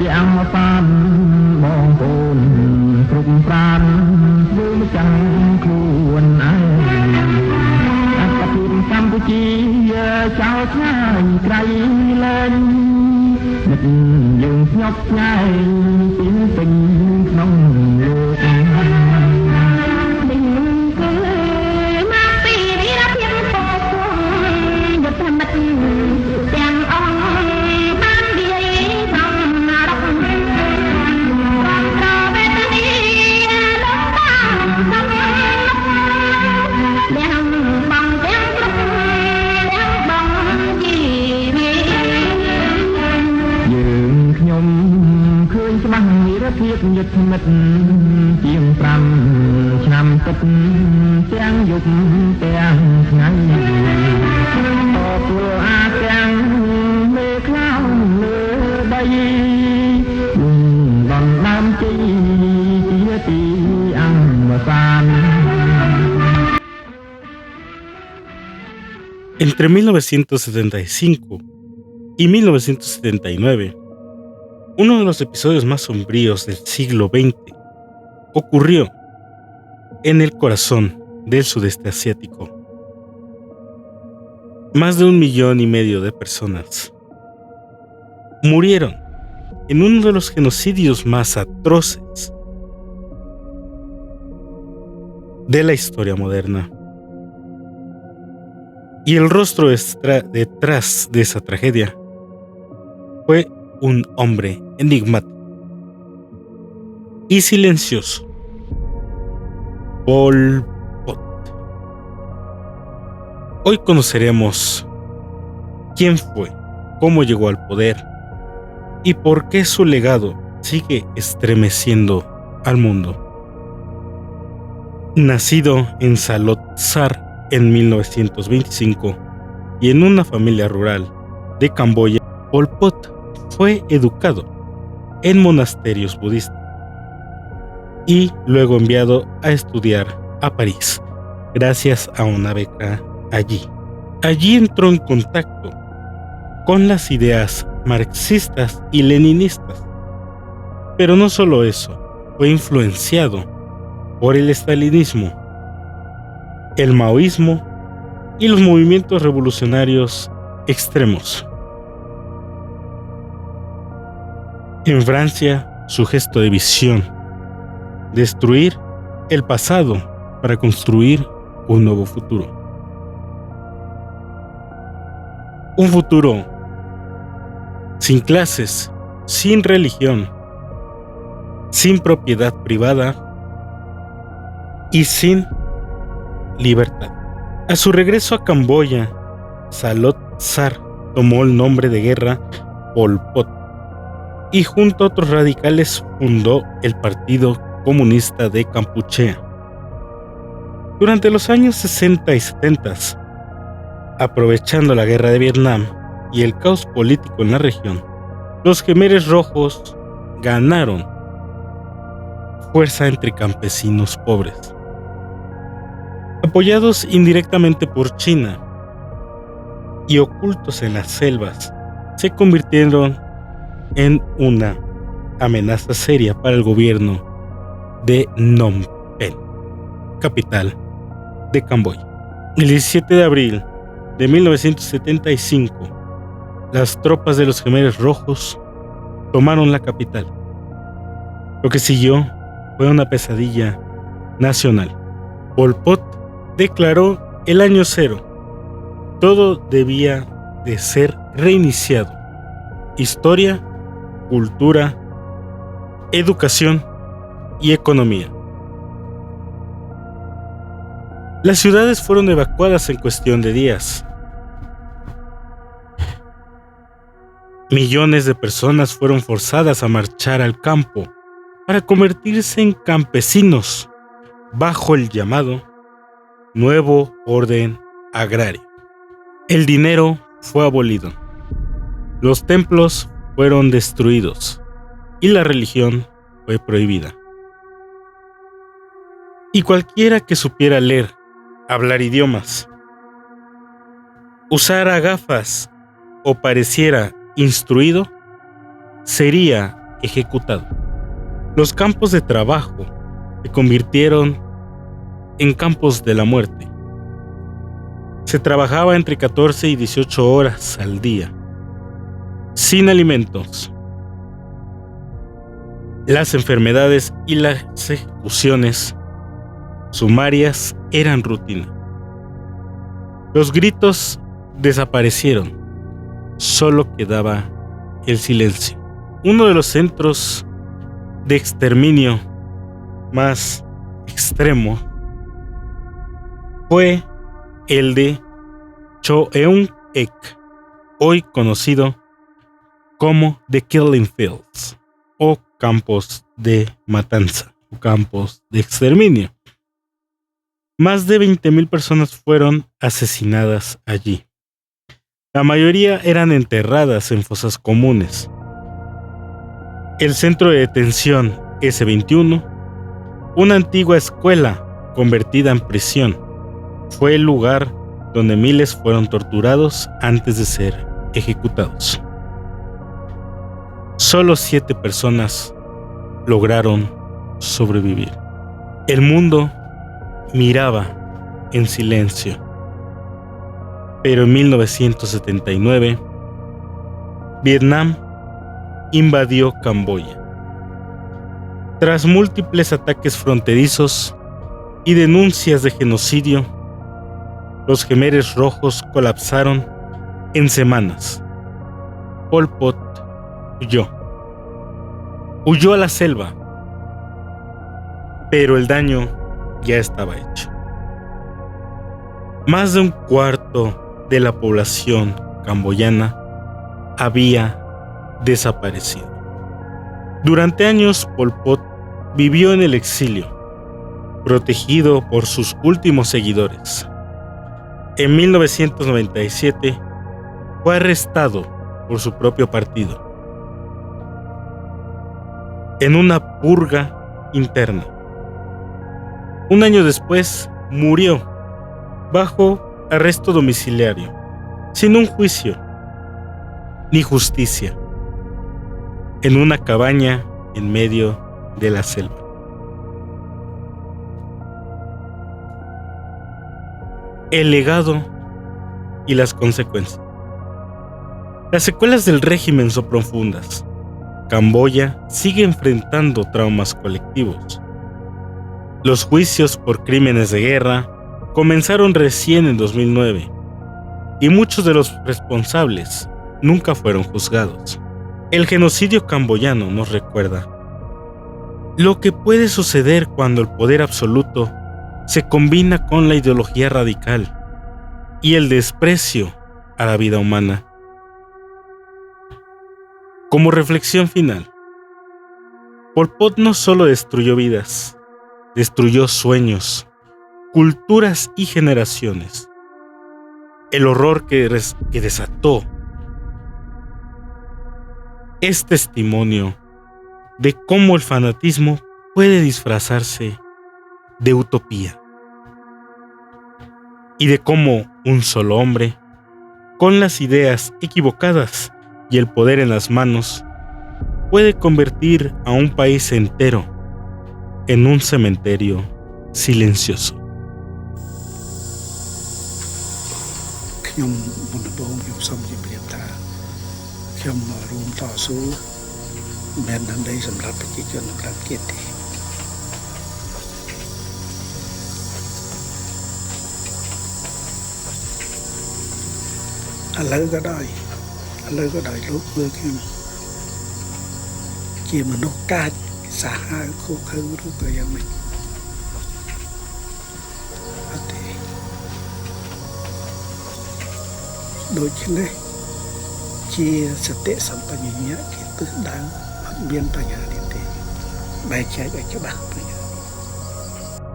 ទាំងបានបងប្អូនគ្រប់ប្រានធ្វើមិនចាំខ្លួនឯងអត្តភាពកម្ពុជាចោលឆ្ងាយក្រៃលែងមិនយើងស្ញប់ឆ្ងាយពីពេញក្នុងលោកភាពញឹកមិត្តជាង5ឆ្នាំទឹកទាំងយប់ទាំងថ្ងៃតពលអាទាំងមេខ្លោងលើដីដំណាំជីជាទីអង្គសាន Entre 1975 y 1979, uno de los episodios más sombríos del siglo XX ocurrió en el corazón del sudeste asiático. Más de 1,5 millones de personas murieron en uno de los genocidios más atroces de la historia moderna. Y el rostro detrás de esa tragedia fue un hombre enigmático y silencioso, Pol Pot. Hoy conoceremos quién fue, cómo llegó al poder y por qué su legado sigue estremeciendo al mundo. Nacido en Salot Sar en 1925 y en una familia rural de Camboya, Pol Pot fue educado en monasterios budistas y luego enviado a estudiar a París gracias a una beca allí. Allí entró en contacto con las ideas marxistas y leninistas, pero no solo eso, fue influenciado por el estalinismo, el maoísmo y los movimientos revolucionarios extremos. En Francia, su gesto de visión, destruir el pasado para construir un nuevo futuro. Un futuro sin clases, sin religión, sin propiedad privada y sin libertad. A su regreso a Camboya, Salot Sar tomó el nombre de guerra Pol Pot y junto a otros radicales fundó el Partido Comunista de Kampuchea. Durante los años 60 y 70, aprovechando la guerra de Vietnam y el caos político en la región, los Khmeres Rojos ganaron fuerza entre campesinos pobres. Apoyados indirectamente por China y ocultos en las selvas, se convirtieron en una amenaza seria para el gobierno de Phnom Penh, capital de Camboya. El 17 de abril de 1975, las tropas de los Khmeres Rojos tomaron la capital. Lo que siguió fue una pesadilla nacional. Pol Pot declaró el año cero. Todo debía de ser reiniciado. Historia, cultura, educación y economía. Las ciudades fueron evacuadas en cuestión de días. Millones de personas fueron forzadas a marchar al campo para convertirse en campesinos bajo el llamado Nuevo Orden Agrario. El dinero fue abolido, los templos fueron destruidos y la religión fue prohibida. Y cualquiera que supiera leer, hablar idiomas, usara gafas o pareciera instruido, sería ejecutado. Los campos de trabajo se convirtieron en campos de la muerte. Se trabajaba entre 14 y 18 horas al día, sin alimentos. Las enfermedades y las ejecuciones sumarias eran rutina. Los gritos desaparecieron, solo quedaba el silencio. Uno de los centros de exterminio más extremo fue el de Choeung-ek, hoy conocido como The Killing Fields, o campos de matanza, o campos de exterminio. Más de 20,000 personas fueron asesinadas allí. La mayoría eran enterradas en fosas comunes. El centro de detención S-21, una antigua escuela convertida en prisión, fue el lugar donde miles fueron torturados antes de ser ejecutados. Solo 7 personas lograron sobrevivir. El mundo miraba en silencio. Pero en 1979, Vietnam invadió Camboya. Tras múltiples ataques fronterizos y denuncias de genocidio, los Khmeres rojos colapsaron en semanas. Pol Pot huyó a la selva, pero el daño ya estaba hecho. Más de un cuarto de la población camboyana había desaparecido. Durante años, Pol Pot vivió en el exilio, protegido por sus últimos seguidores. En 1997 fue arrestado por su propio partido en una purga interna. Un año después murió bajo arresto domiciliario, sin un juicio ni justicia, en una cabaña en medio de la selva. El legado y las consecuencias. Las secuelas del régimen son profundas. Camboya sigue enfrentando traumas colectivos. Los juicios por crímenes de guerra comenzaron recién en 2009 y muchos de los responsables nunca fueron juzgados. El genocidio camboyano nos recuerda lo que puede suceder cuando el poder absoluto se combina con la ideología radical y el desprecio a la vida humana. Como reflexión final, Pol Pot no solo destruyó vidas, destruyó sueños, culturas y generaciones. El horror que desató es testimonio de cómo el fanatismo puede disfrazarse de utopía y de cómo un solo hombre, con las ideas equivocadas y el poder en las manos, puede convertir a un país entero en un cementerio silencioso.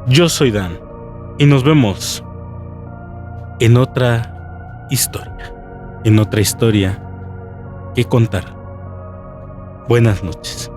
Yo soy Dan y nos vemos en otra historia que contar. Buenas noches.